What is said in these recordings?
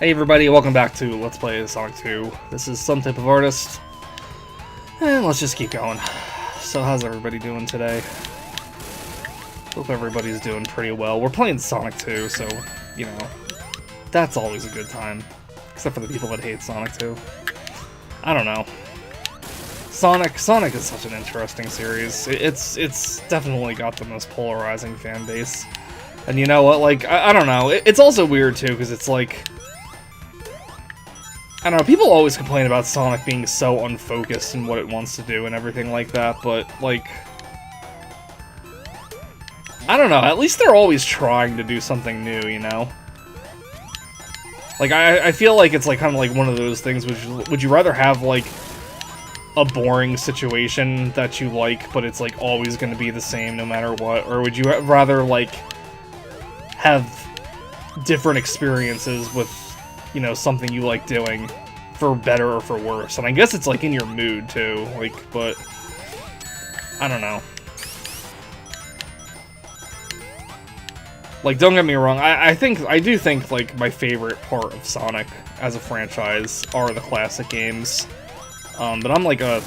Hey everybody, welcome back to Let's Play Sonic 2. This is Some Type of Artist, and let's just keep going. So how's everybody doing today? Hope everybody's doing pretty well. We're playing Sonic 2, so, you know, that's always a good time. Except for the people that hate Sonic 2. I don't know. Sonic is such an interesting series. It's definitely got the most polarizing fan base. And you know what, like, I don't know. It's also weird too, because it's like, I don't know, people always complain about Sonic being so unfocused in what it wants to do and everything like that, but, like, I don't know, at least they're always trying to do something new, you know? Like, I feel like it's, like, kind of like one of those things, would you rather have, like, a boring situation that you like, but it's, like, always going to be the same no matter what, or would you rather, like, have different experiences with, you know, something you like doing, for better or for worse? And I guess it's, like, in your mood, too, like, but I don't know. Like, don't get me wrong, I do think, like, my favorite part of Sonic as a franchise are the classic games. But I'm, like, a,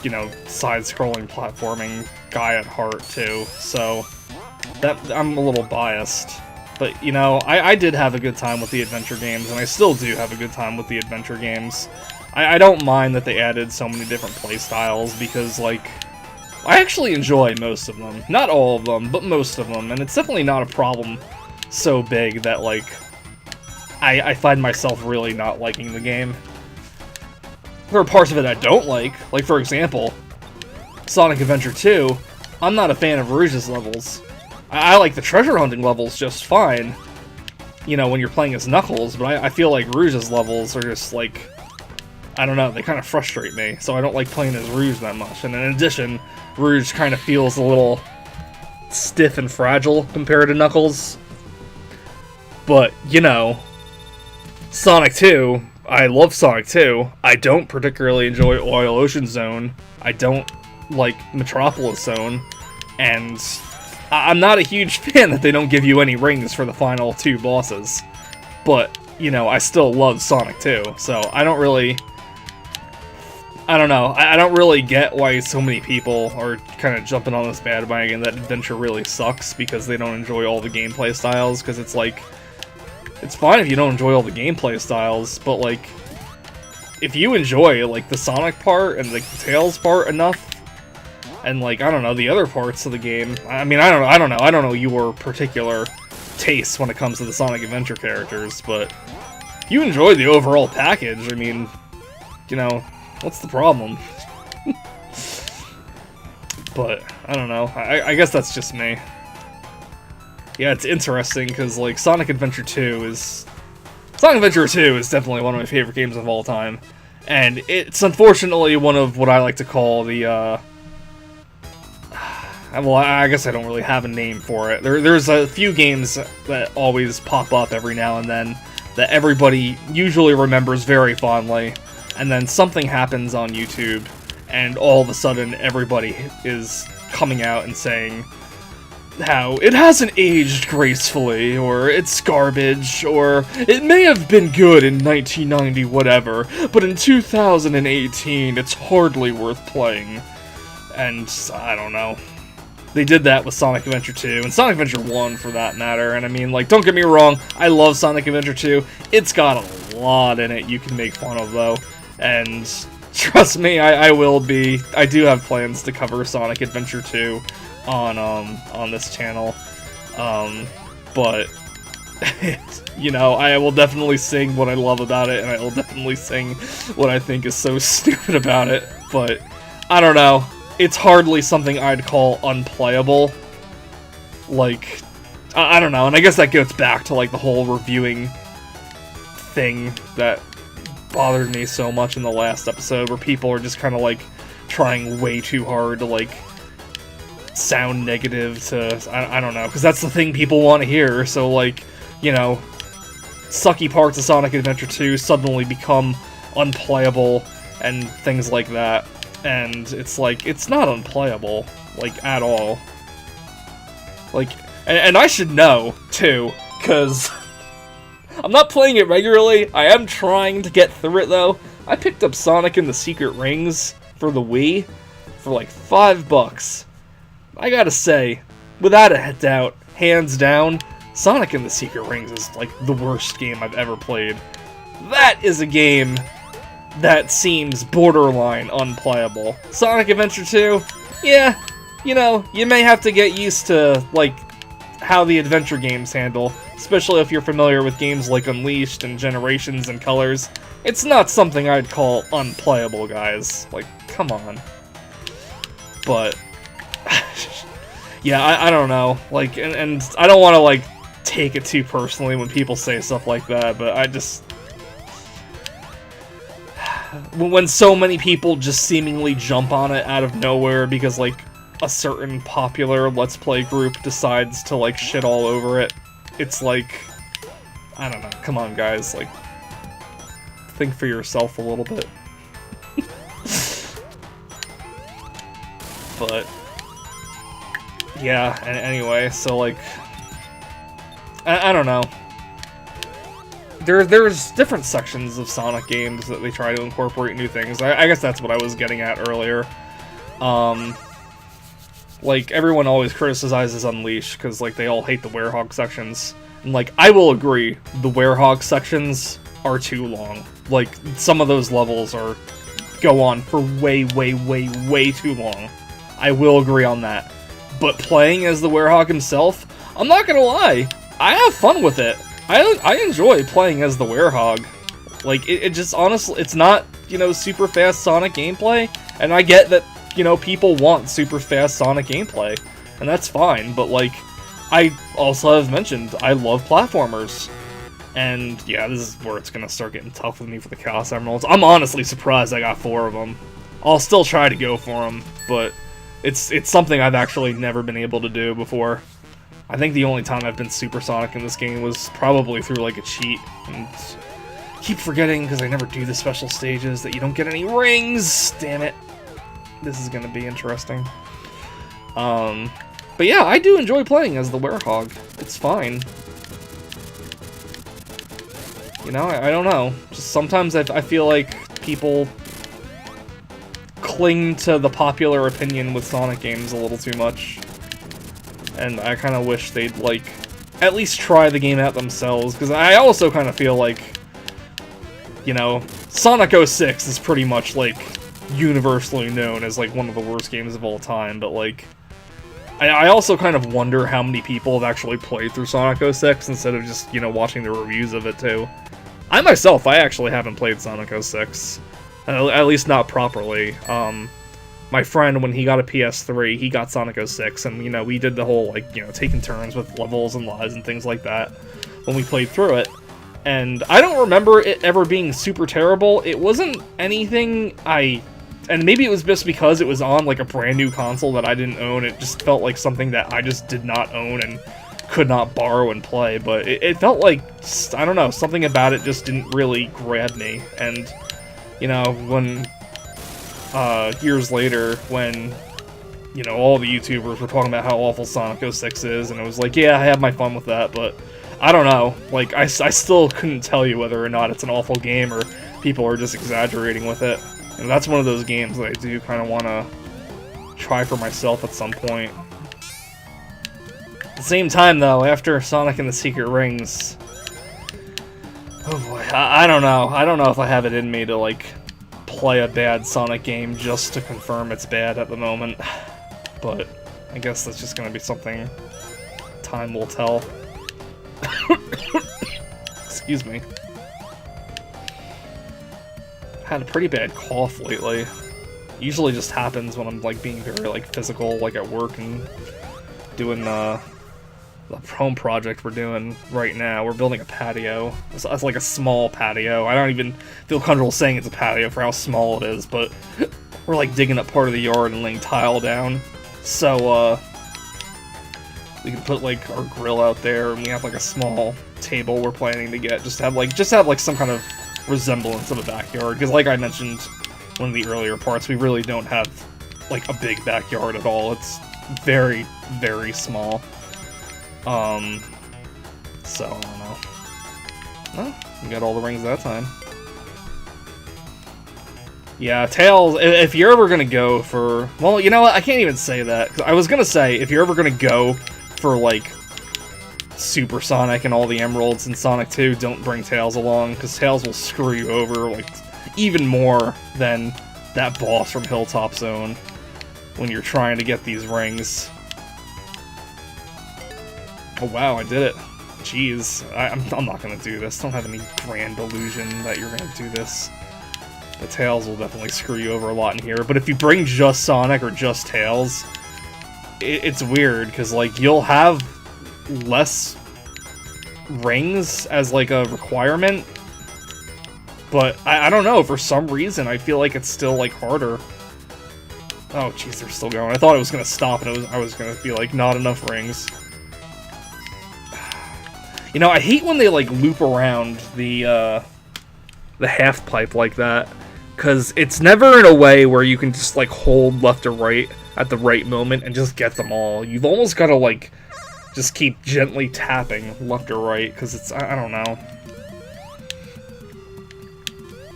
you know, side-scrolling platforming guy at heart, too, so that I'm a little biased. But, you know, I did have a good time with the adventure games, and I still do have a good time with the adventure games. I don't mind that they added so many different playstyles, because, like, I actually enjoy most of them. Not all of them, but most of them, and it's definitely not a problem so big that, like, I find myself really not liking the game. There are parts of it I don't like, for example, Sonic Adventure 2, I'm not a fan of Rouge's levels. I like the treasure hunting levels just fine, you know, when you're playing as Knuckles, but I feel like Rouge's levels are just, like, I don't know, they kind of frustrate me, so I don't like playing as Rouge that much. And in addition, Rouge kind of feels a little stiff and fragile compared to Knuckles. But, you know, Sonic 2, I love Sonic 2, I don't particularly enjoy Oil Ocean Zone, I don't like Metropolis Zone, and I'm not a huge fan that they don't give you any rings for the final two bosses, but, you know, I still love Sonic 2, so I don't really get why so many people are kind of jumping on this bandwagon that Adventure really sucks because they don't enjoy all the gameplay styles, because it's like, it's fine if you don't enjoy all the gameplay styles, but, like, if you enjoy, like, the Sonic part and the Tails part enough, and, like, I don't know, the other parts of the game, I mean, I don't know your particular tastes when it comes to the Sonic Adventure characters, but you enjoy the overall package, I mean, you know, what's the problem? But, I don't know, I guess that's just me. Yeah, it's interesting, because, like, Sonic Adventure 2 is definitely one of my favorite games of all time, and it's unfortunately one of what I like to call the, well, I guess I don't really have a name for it. There's a few games that always pop up every now and then that everybody usually remembers very fondly, and then something happens on YouTube, and all of a sudden everybody is coming out and saying how it hasn't aged gracefully, or it's garbage, or it may have been good in 1990 whatever, but in 2018 it's hardly worth playing. And I don't know. They did that with Sonic Adventure 2, and Sonic Adventure 1 for that matter, and I mean, like, don't get me wrong, I love Sonic Adventure 2, it's got a lot in it you can make fun of, though, and trust me, I do have plans to cover Sonic Adventure 2 on this channel, but, you know, I will definitely sing what I love about it, and I will definitely sing what I think is so stupid about it, but, I don't know. It's hardly something I'd call unplayable. Like, I don't know, and I guess that gets back to, like, the whole reviewing thing that bothered me so much in the last episode, where people are just kind of, like, trying way too hard to, like, sound negative to, I don't know, because that's the thing people want to hear, so, like, you know, sucky parts of Sonic Adventure 2 suddenly become unplayable, and things like that. And it's like, it's not unplayable, like, at all. Like, and I should know, too, because I'm not playing it regularly. I am trying to get through it, though. I picked up Sonic and the Secret Rings for the Wii for like $5. I gotta say, without a doubt, hands down, Sonic and the Secret Rings is like the worst game I've ever played. That is a game that seems borderline unplayable. Sonic Adventure 2, yeah, you know, you may have to get used to, like, how the adventure games handle, especially if you're familiar with games like Unleashed and Generations and Colors. It's not something I'd call unplayable, guys. Like, come on. But, yeah, I don't know. Like, and I don't want to, like, take it too personally when people say stuff like that, but I just... when so many people just seemingly jump on it out of nowhere because, like, a certain popular Let's Play group decides to, like, shit all over it, it's like, I don't know, come on, guys, like, think for yourself a little bit. But, yeah, anyway, so, like, I don't know. There's different sections of Sonic games that they try to incorporate new things. I guess that's what I was getting at earlier. Like, everyone always criticizes Unleashed, because, like, they all hate the Werehog sections. And, like, I will agree, the Werehog sections are too long. Like, some of those levels go on for way, way, way, way too long. I will agree on that. But playing as the Werehog himself, I'm not gonna lie, I have fun with it. I enjoy playing as the Werehog. Like, it just, honestly, it's not, you know, super fast Sonic gameplay, and I get that, you know, people want super fast Sonic gameplay, and that's fine, but, like, I also have mentioned, I love platformers. And, yeah, this is where it's gonna start getting tough with me for the Chaos Emeralds. I'm honestly surprised I got 4 of them. I'll still try to go for them, but it's something I've actually never been able to do before. I think the only time I've been supersonic in this game was probably through, like, a cheat, and keep forgetting, because I never do the special stages, that you don't get any rings! Damn it. This is gonna be interesting. But yeah, I do enjoy playing as the Werehog. It's fine. You know, I don't know. Just sometimes I feel like people cling to the popular opinion with Sonic games a little too much. And I kind of wish they'd, like, at least try the game out themselves, because I also kind of feel like, you know, Sonic 06 is pretty much, like, universally known as, like, one of the worst games of all time, but, like, I also kind of wonder how many people have actually played through Sonic 06 instead of just, you know, watching the reviews of it, too. I myself, I actually haven't played Sonic 06. At least not properly. My friend, when he got a PS3, he got Sonic 06, and, you know, we did the whole, like, you know, taking turns with levels and lives and things like that when we played through it. And I don't remember it ever being super terrible. It wasn't anything and maybe it was just because it was on, like, a brand new console that I didn't own. It just felt like something that I just did not own and could not borrow and play. But it felt like, I don't know, something about it just didn't really grab me. And, you know, when... years later, when, you know, all the YouTubers were talking about how awful Sonic 06 is, and it was like, yeah, I have my fun with that, but I don't know. Like, I still couldn't tell you whether or not it's an awful game or people are just exaggerating with it. And that's one of those games that I do kind of want to try for myself at some point. At the same time, though, after Sonic and the Secret Rings... oh boy, I don't know. I don't know if I have it in me to, like, play a bad Sonic game just to confirm it's bad at the moment. But I guess that's just going to be something time will tell. Excuse me. Had a pretty bad cough lately. Usually just happens when I'm, like, being very, like, physical, like, at work and doing the home project we're doing right now. We're building a patio. It's like a small patio. I don't even feel comfortable saying it's a patio for how small it is, but we're, like, digging up part of the yard and laying tile down. So, we can put, like, our grill out there, and we have, like, a small table we're planning to get, just have, like, some kind of resemblance of a backyard, because, like I mentioned one of the earlier parts, we really don't have, like, a big backyard at all. It's very, very small. So, I don't know. Well, you got all the rings that time. Yeah, Tails, if you're ever gonna go for... Well, you know what, I can't even say that. 'Cause I was gonna say, if you're ever gonna go for, like, Super Sonic and all the Emeralds in Sonic 2, don't bring Tails along, because Tails will screw you over, like, even more than that boss from Hilltop Zone when you're trying to get these rings. Oh wow, I did it. Jeez, I'm not gonna do this. Don't have any grand illusion that you're gonna do this. The Tails will definitely screw you over a lot in here, but if you bring just Sonic or just Tails, it's weird, because, like, you'll have less rings as, like, a requirement, but I don't know, for some reason, I feel like it's still, like, harder. Oh, jeez, they're still going. I thought it was gonna stop, and I was gonna be like, not enough rings. You know, I hate when they, like, loop around the half pipe like that, because it's never in a way where you can just, like, hold left or right at the right moment and just get them all. You've almost got to, like, just keep gently tapping left or right, because it's, I don't know.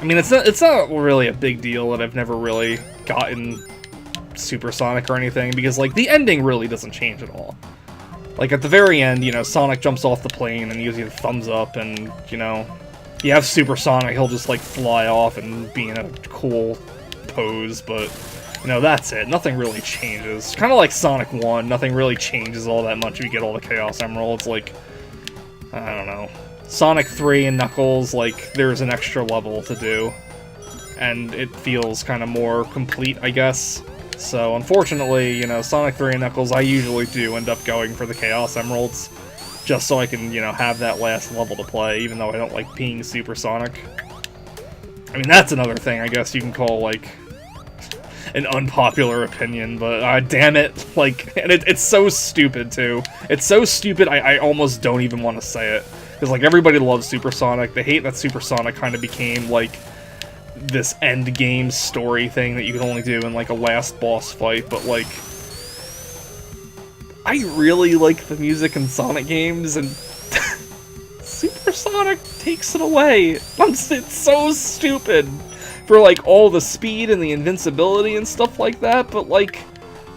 I mean, it's not really a big deal that I've never really gotten Super Sonic or anything, because, like, the ending really doesn't change at all. Like, at the very end, you know, Sonic jumps off the plane and gives you the thumbs up, and, you know, you have Super Sonic, he'll just, like, fly off and be in a cool pose, but, you know, that's it. Nothing really changes. Kind of like Sonic 1, nothing really changes all that much if you get all the Chaos Emeralds. Like, I don't know. Sonic 3 and Knuckles, like, there's an extra level to do, and it feels kind of more complete, I guess. So, unfortunately, you know, Sonic 3 and Knuckles, I usually do end up going for the Chaos Emeralds, just so I can, you know, have that last level to play, even though I don't like being Super Sonic. I mean, that's another thing I guess you can call, like, an unpopular opinion, but damn it, like, and it's so stupid, too. It's so stupid, I almost don't even want to say it. Because, like, everybody loves Super Sonic. They hate that Super Sonic kind of became, like, this end game story thing that you can only do in, like, a last boss fight, but, like, I really like the music in Sonic games, and Super Sonic takes it away. It's so stupid for, like, all the speed and the invincibility and stuff like that, but, like,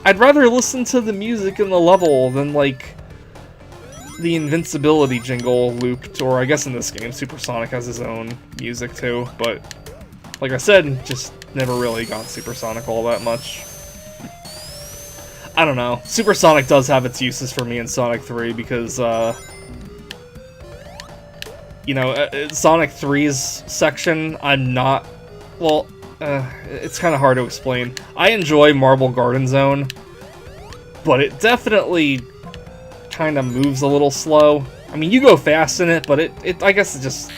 I'd rather listen to the music in the level than, like, the invincibility jingle looped, or I guess in this game, Super Sonic has his own music too, but like I said, just never really got Super Sonic all that much. I don't know. Super Sonic does have its uses for me in Sonic 3 because, you know, Sonic 3's section, I'm not, well, it's kind of hard to explain. I enjoy Marble Garden Zone, but it definitely kind of moves a little slow. I mean, you go fast in it, but I guess it just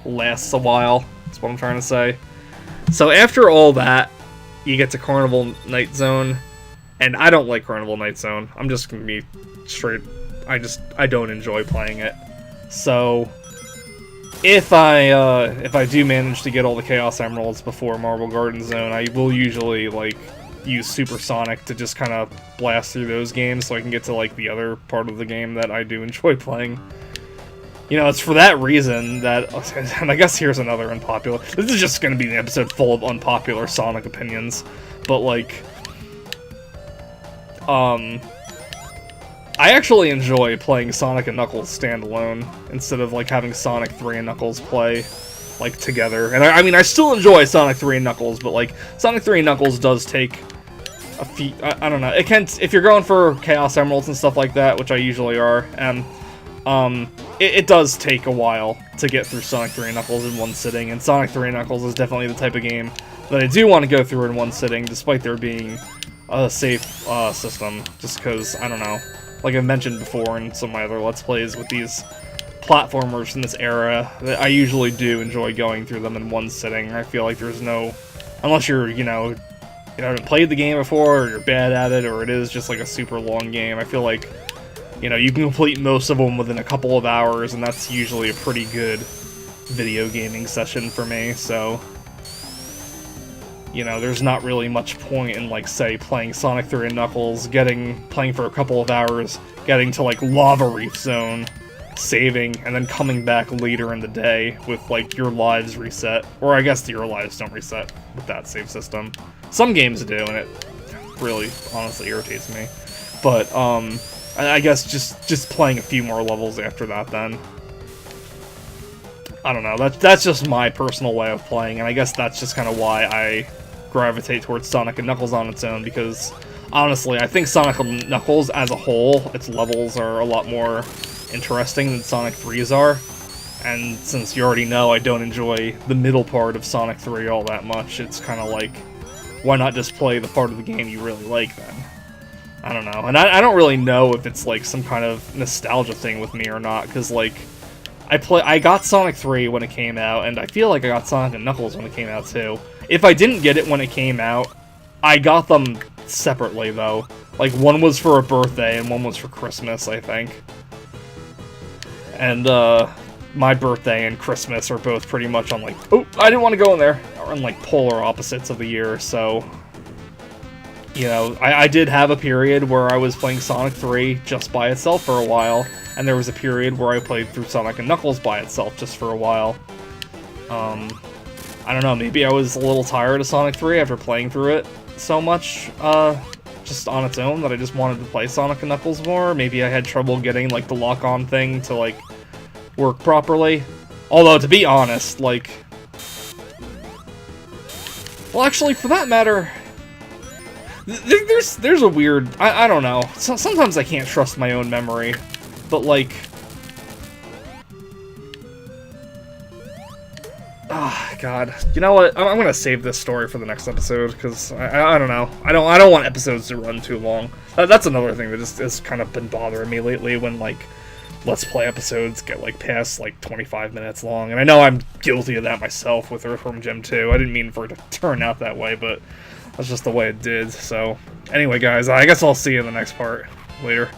lasts a while. That's what I'm trying to say. So after all that, you get to Carnival Night Zone, and I don't like Carnival Night Zone. I'm just gonna be straight. I don't enjoy playing it. So if I do manage to get all the Chaos Emeralds before Marble Garden Zone, I will usually, like, use Super Sonic to just kind of blast through those games so I can get to, like, the other part of the game that I do enjoy playing. You know, it's for that reason that, and I guess here's another unpopular, this is just going to be an episode full of unpopular Sonic opinions, but, like, I actually enjoy playing Sonic and Knuckles standalone, instead of, like, having Sonic 3 and Knuckles play, like, together. And I mean, I still enjoy Sonic 3 and Knuckles, but, like, Sonic 3 and Knuckles does take a few, I don't know, it can, if you're going for Chaos Emeralds and stuff like that, which I usually are, and, it does take a while to get through Sonic 3 and Knuckles in one sitting, and Sonic 3 and Knuckles is definitely the type of game that I do want to go through in one sitting, despite there being a safe, system, just because, I don't know, like I've mentioned before in some of my other Let's Plays with these platformers in this era, that I usually do enjoy going through them in one sitting. I feel like there's no, unless you're, you haven't played the game before, or you're bad at it, or it is just like a super long game, I feel like, you know, you can complete most of them within a couple of hours, and that's usually a pretty good video gaming session for me, so, you know, there's not really much point in, like, say, playing Sonic 3 and Knuckles, playing for a couple of hours, getting to, like, Lava Reef Zone, saving, and then coming back later in the day with, like, your lives reset. Or I guess your lives don't reset with that save system. Some games do, and it really, honestly, irritates me. But, I guess just playing a few more levels after that, then. I don't know, that's just my personal way of playing, and I guess that's just kind of why I gravitate towards Sonic and Knuckles on its own, because, honestly, I think Sonic and Knuckles as a whole, its levels are a lot more interesting than Sonic 3's are, and since you already know I don't enjoy the middle part of Sonic 3 all that much, it's kind of like, why not just play the part of the game you really like, then? I don't know, and I don't really know if it's, like, some kind of nostalgia thing with me or not, because, like, I got Sonic 3 when it came out, and I feel like I got Sonic and Knuckles when it came out, too. If I didn't get it when it came out, I got them separately, though. Like, one was for a birthday, and one was for Christmas, I think. And, my birthday and Christmas are both pretty much on, like, oh, I didn't want to go in there, are on, like, polar opposites of the year, so... You know, I did have a period where I was playing Sonic 3 just by itself for a while, and there was a period where I played through Sonic and Knuckles by itself just for a while. I don't know, maybe I was a little tired of Sonic 3 after playing through it so much, just on its own, that I just wanted to play Sonic and Knuckles more. Maybe I had trouble getting, like, the lock-on thing to, like, work properly. Although, to be honest, like... Well, actually, for that matter... There's a weird... I don't know. Sometimes I can't trust my own memory. But, like... Ah, God. You know what? I'm gonna save this story for the next episode, because I don't know. I don't want episodes to run too long. That's another thing that just has kind of been bothering me lately, when, like, Let's Play episodes get, like, past, like, 25 minutes long. And I know I'm guilty of that myself with Earthworm Jim 2. I didn't mean for it to turn out that way, but... That's just the way it did, so... Anyway, guys, I guess I'll see you in the next part. Later.